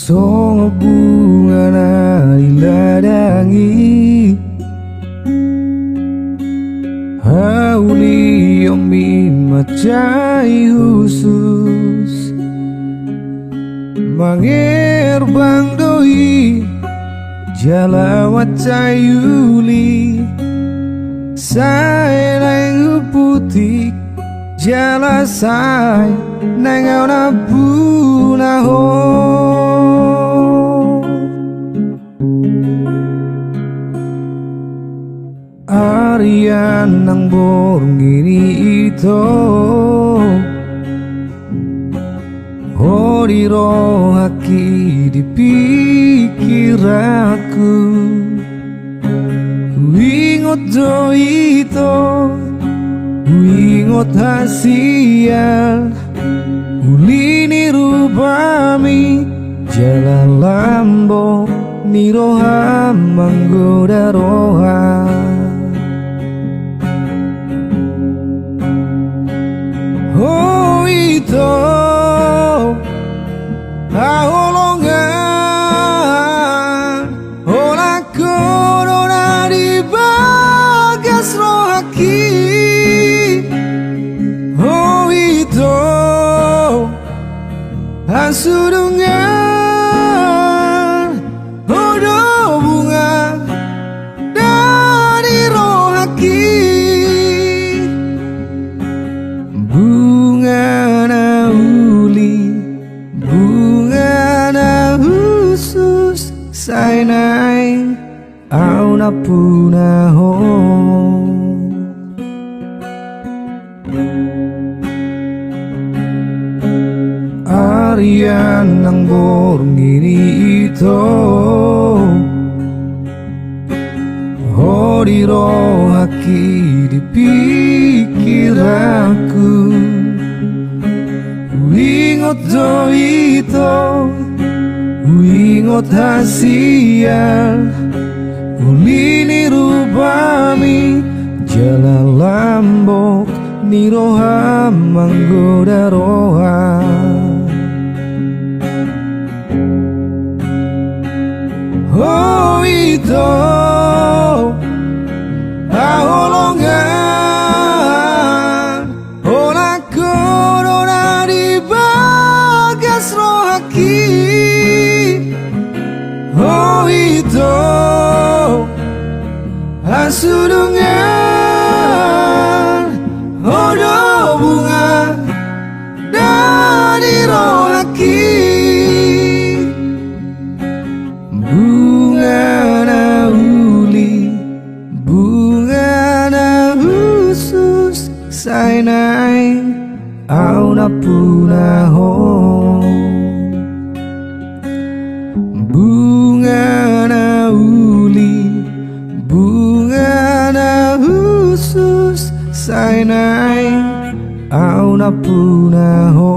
Songo bunga na diladangi, hauli yomi macai khusus mangerbang doi jala macai yuli sai nang putih jala sai nang na puna ho Arian ng borong ito Horiro haki di pikiranku Huingot do ito Huingot hasial Ulini rubami Jalan lambo Niroha manggoda roha Oh itu Aholongan Ola corona di bagas rohaki Oh itu Asudungan Odo bunga dari rohaki Bunga na uli Bunga na khusus Sainay Au na puna ho Arian ng borong ito Horiro haki di pikiranku Huingot do ito Huingot hasial Ulini rubami Jalan lambok Niroha manggoda roha Oh itu Aholongan Ola corona di bagas rohaki Oh itu Asudungan Odo bunga dari rohaki Bunga na uli Bunga na khusus Sainay Au na puna ho Bunga na uli Bunga na khusus Sainay Au na puna ho